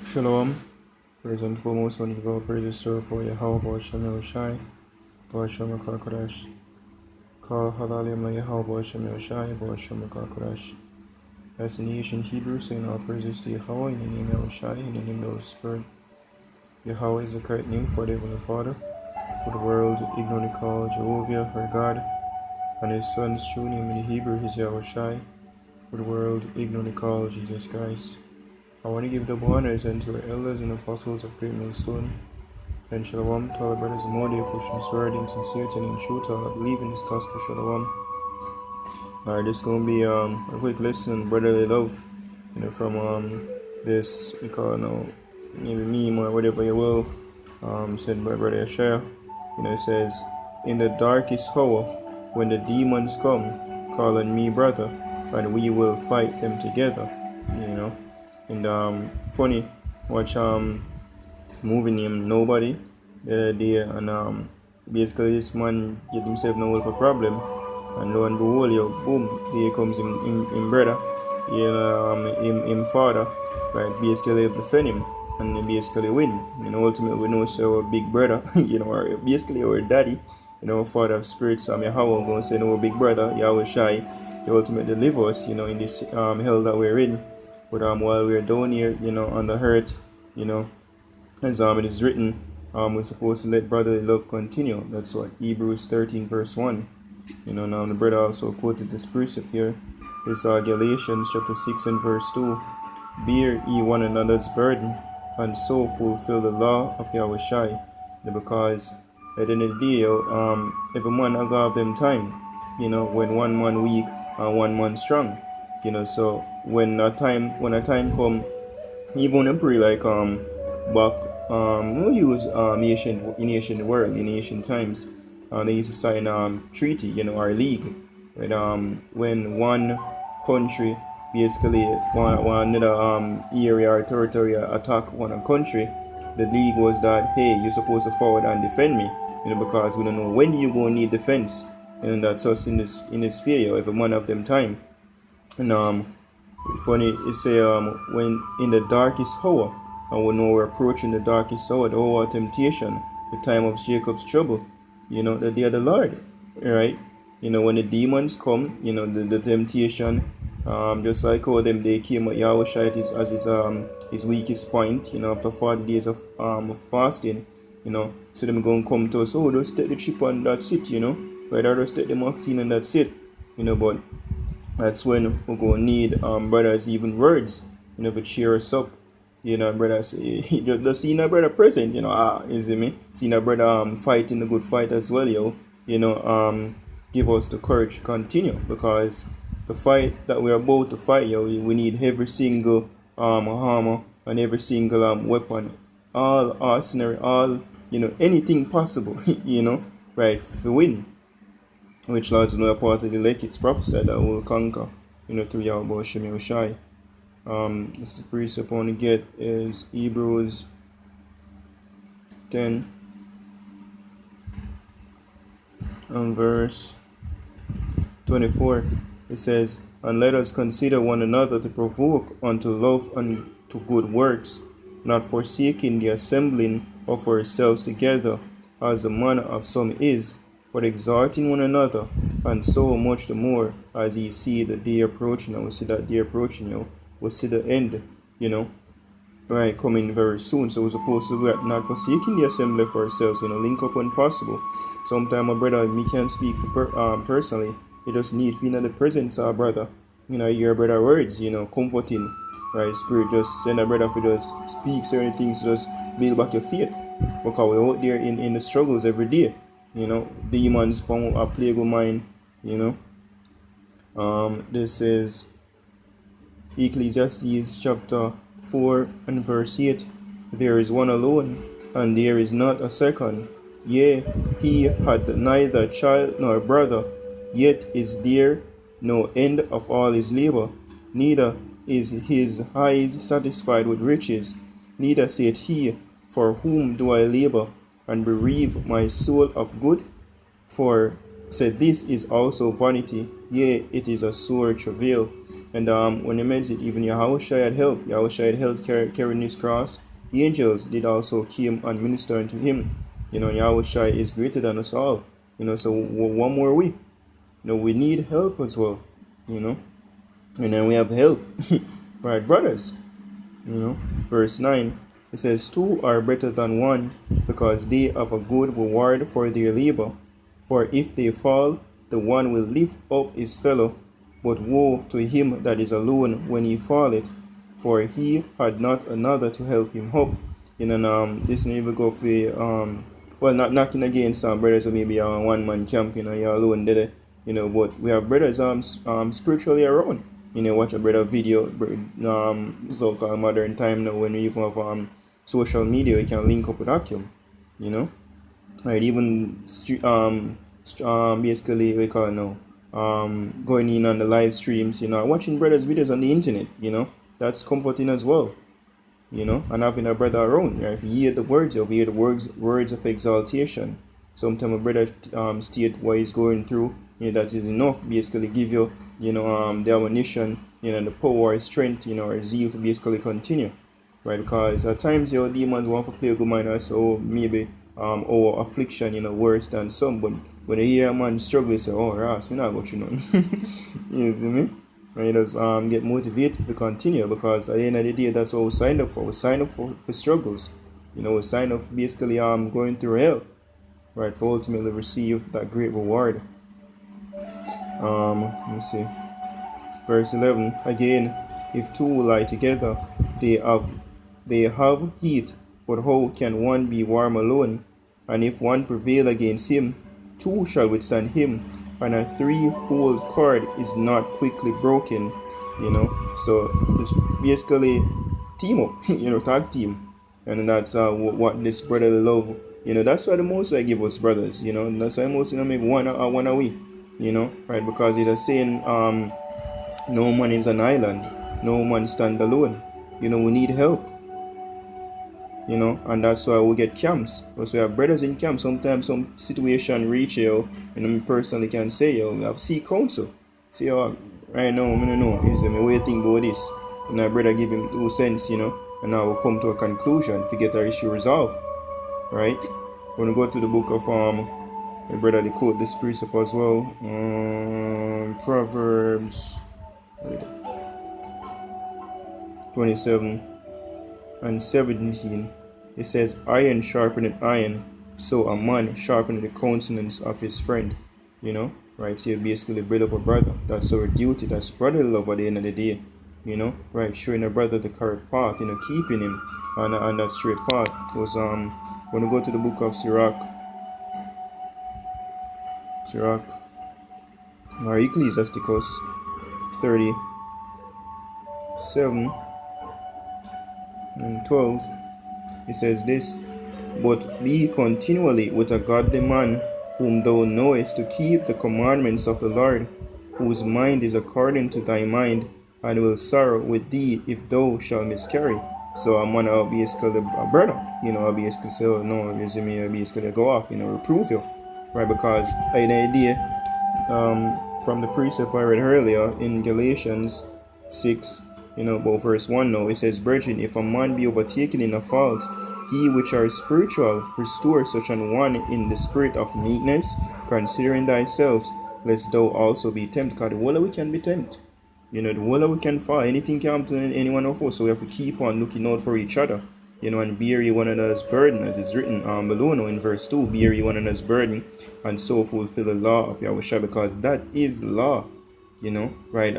Shalom. First and foremost, I want to give all praises to our Lord Yahweh Shem Yahushai, Ba'ashem HaKadosh. Kal Halalim La Yahweh Shem Yahushai, Ba'ashem HaKadosh. As in the ancient Hebrew, saying all praises to Yahweh in the name of Yahushai, in the name of the Holy Spirit. Yahweh is the correct name for the Heavenly Father, who the world ignorantly called Jehovah, her God, and his son's true name in the Hebrew is Yahushai, who the world ignorantly called Jesus Christ. I want to give double honors unto our elders and apostles of Great Millstone, and shalom to all our brothers and Modi, Christian sword in sincerity and in truth, all that believe in this gospel, shalom. Alright, this is going to be a quick lesson, brotherly love, from this, we call now, maybe meme or whatever you will, said by Brother Yeshaya. It says, in the darkest hour, when the demons come, call on me, brother, and we will fight them together, And funny, watch movie named Nobody the other day, and basically this man get himself no help a problem, and lo and behold, boom, there comes him brother, him father, right? Basically help defend him, and he basically win. Ultimately we know so our big brother, or basically our daddy, father of spirits, Yahweh gonna say no big brother, Yahweh Shai, he ultimately deliver us, in this hell that we're in. But while we're down here, on the earth, as it is written, we're supposed to let brotherly love continue. That's what Hebrews 13 verse 1. Now the brother also quoted this precept here. This Galatians chapter 6 and verse 2. Bear ye one another's burden, and so fulfill the law of Yahweh Shai. Because at the end of the day, every man will have them time, when one man weak and one man strong. So when a time come, even in pray like back we use in ancient world, in ancient times, they used to sign treaty, our league, when one country basically one another area or territory attack one country, the league was that, hey, you're supposed to forward and defend me, because we don't know when you gonna need defense, and that's us in this sphere, every one of them time. And funny, it say when in the darkest hour, and we know we're approaching the darkest hour, the hour of temptation, the time of Jacob's trouble, the day of the Lord, right? When the demons come, the temptation, just like how they came at Yahweh Shai as his weakest point, after 40 days of fasting, so them gonna come to us, just take the chip and that's it, right? Or just take the vaccine and that's it, but that's when we're going to need brothers, even words, to cheer us up. Brothers, just seeing a brother present, you see me? Seeing a brother fighting the good fight as well, give us the courage to continue, because the fight that we're about to fight, we need every single armor and every single weapon, all arsenal, all, anything possible, right, to win. Which Lord's know a part of the lake, it's prophesied that will conquer, through Yahweh Shem Yahushai. This precept I want to get is Hebrews 10 and verse 24. It says, and let us consider one another to provoke unto love and to good works, not forsaking the assembling of ourselves together, as the manner of some is, but exhorting one another, and so much the more as ye see the day approaching. And we see that day approaching, we see the end, right, coming very soon. So we're supposed to not forsaking the assembly for ourselves, link up when possible. Sometimes my brother, me can't speak for personally, you just need feeling the presence of a brother, hear brother words, comforting, right, spirit, just send a brother for just speak certain things, just build back your faith, because we're out there in the struggles every day. Demons from a plague of mine, this is Ecclesiastes chapter 4 and verse 8. There is one alone, and there is not a second. Yea, he had neither child nor brother, yet is there no end of all his labor, neither is his eyes satisfied with riches, neither saith he, for whom do I labor, and bereave my soul of good? For said this is also vanity, yea, it is a sore travail. And when you meditate, even Yahushua had help. Yahushua had help carrying his cross. The angels did also came and minister unto him. Yahushua is greater than us all. So one more we. We need help as well. And then we have help. Right, brothers. Verse 9. It says, two are better than one, because they have a good reward for their labor. For if they fall, the one will lift up his fellow. But woe to him that is alone when he falleth, for he had not another to help him up. This never go for not knocking against brothers who maybe one man camp, you're alone there, but we have brothers spiritually around. Watch a brother video, so-called modern time now, when we even have social media, we can link up with Akim, right? Even basically we call it now going in on the live streams, watching brothers' videos on the internet, that's comforting as well, and having a brother around. Right? If you hear the words, if you hear the words of exaltation, sometimes a brother state what he's going through, that is enough, basically give you, the ammunition, the power, strength, or zeal to basically continue, right? Because at times your demons want to play a good mind, so maybe or affliction, worse than some, but when you hear a man struggle, you say, oh, Ross, me not go through nothing. You see me? And you just get motivated to continue, because at the end of the day, that's what we signed up for. We signed up for struggles. We signed up for basically going through hell, right, for ultimately receive that great reward. Let me see. Verse 11. Again, if two lie together, they have heat, but how can one be warm alone? And if one prevail against him, two shall withstand him, and a threefold cord is not quickly broken. So just basically team up, tag team, and that's what this brotherly love. That's why the Most High give us brothers. That's why most maybe one away. Right? Because it is saying no man is an island, no man stand alone. We need help. And that's why we get camps. Because we have brothers in camp. Sometimes some situation reach you, and me personally can say, we have seek counsel. Say, right now, I don't know. Is me what you think about this? And our brother give him 2 cents, and now we'll come to a conclusion to get our issue resolved. Right? When we go to the book of my brother, they quote this precept as well. Proverbs 27 and 17. It says, iron sharpeneth iron, so a man sharpeneth the countenance of his friend. Right? So you basically build up a brother. That's our duty. That's brotherly love at the end of the day. Right? Showing a brother the correct path, keeping him on that straight path. Because when we go to the book of Sirach, or Ecclesiasticus 37 and 12, it says this: but be continually with a godly man, whom thou knowest to keep the commandments of the Lord, whose mind is according to thy mind, and will sorrow with thee if thou shalt miscarry. So I'm gonna basically a brother, I'll basically say, oh no, I'll basically go off, reprove you, right? Because an idea from the precept I read earlier in Galatians 6, about verse 1 now, it says, brethren, if a man be overtaken in a fault, he which are spiritual, restore such an one in the spirit of meekness, considering thyself, lest thou also be tempted. Because the whole we can be tempted. The whole we can fall. Anything can happen to any one of us. So we have to keep on looking out for each other. And bear ye one another's burden, as is written below now in verse 2. Bear ye one another's burden, and so fulfill the law of Yahushua, because that is the law. Right?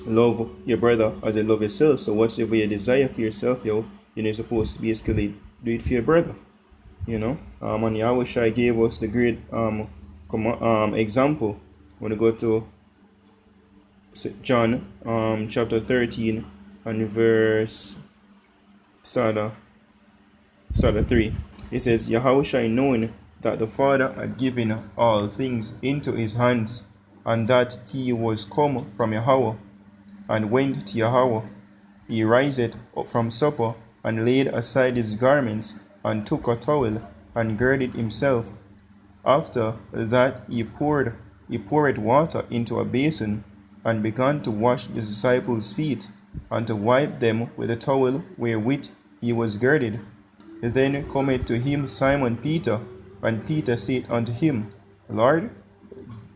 Love your brother as you love yourself. So whatever you desire for yourself, you're supposed to basically do it for your brother. And Yahushua gave us the great example. When we go to John chapter 13 and verse start 3, it says, Yahushua knowing that the Father had given all things into his hands, and that he was come from Yahweh, and went to Yahweh, he riseth up from supper, and laid aside his garments, and took a towel, and girded himself. After that he poured water into a basin, and began to wash his disciples' feet, and to wipe them with the towel wherewith he was girded. Then cometh to him Simon Peter, and Peter said unto him, Lord,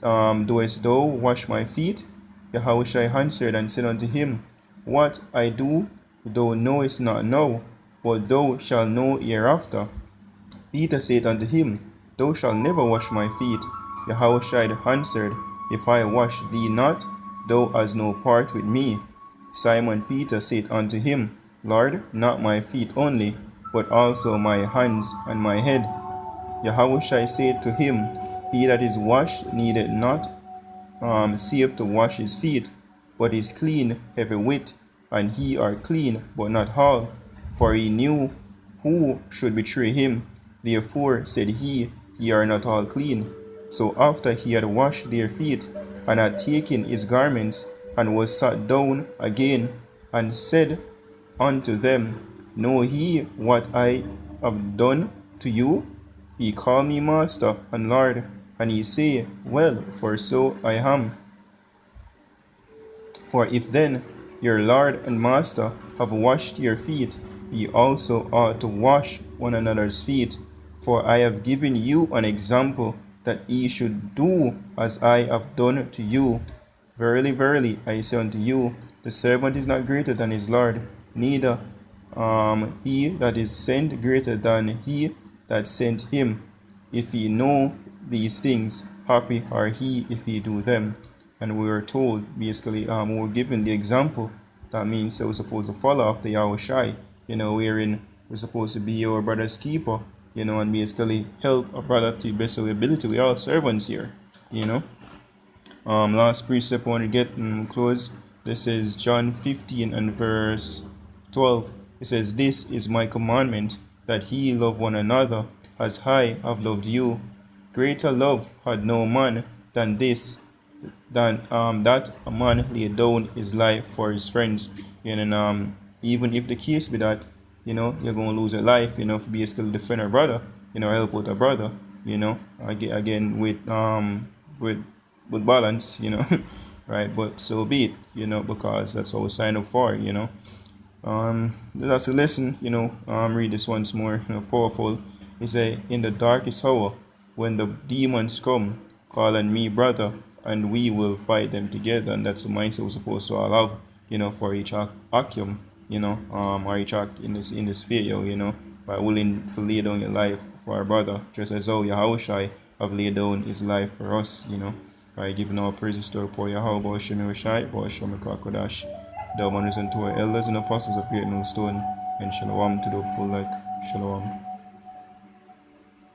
doest thou wash my feet? Yahushua answered and said unto him, What I do thou knowest not now, but thou shalt know hereafter. Peter said unto him, Thou shalt never wash my feet. Yahushua answered, If I wash thee not, thou hast no part with me. Simon Peter said unto him, Lord, not my feet only, but also my hands and my head. Yahushua said to him, He that is washed needeth not save to wash his feet, but is clean every whit, and he are clean, but not all. For he knew who should betray him. Therefore said he, Ye are not all clean. So after he had washed their feet, and had taken his garments, and was sat down again, and said unto them, Know ye what I have done to you? Ye call me Master and Lord, and ye say, Well, for so I am. For if then your Lord and Master have washed your feet, ye also ought to wash one another's feet. For I have given you an example, that ye should do as I have done to you. Verily, verily, I say unto you, the servant is not greater than his Lord, neither he that is sent greater than he that sent him. If ye know these things, happy are he if ye do them. And we were told, basically, we were given the example. That means that we're supposed to follow after Yahushua, wherein we're supposed to be our brother's keeper, and basically help a brother to the best of our ability. We are all servants here, Last precept I want to get and close. This is John 15 and verse 12. It says, This is my commandment, that ye love one another, as I have loved you. Greater love had no man than this, that a man lay down his life for his friends. And even if the case be that, you're going to lose your life, to basically defend a brother, help out a brother, again with balance, right? But so be it, because that's what we sign up for, That's a lesson, read this once more, powerful. It say, In the darkest hour, when the demons come, call on me, brother, and we will fight them together. And that's the mindset we're supposed to all have, for each action, or each act in this sphere, by willing to lay down your life for our brother, just as how Yahushua have laid down his life for us, by giving our praises to our poor Yahweh, Shemi Rashai, Shemi Kakodash, the honors unto our elders and apostles of Great Millstone, and Shalom to the full like Shalom.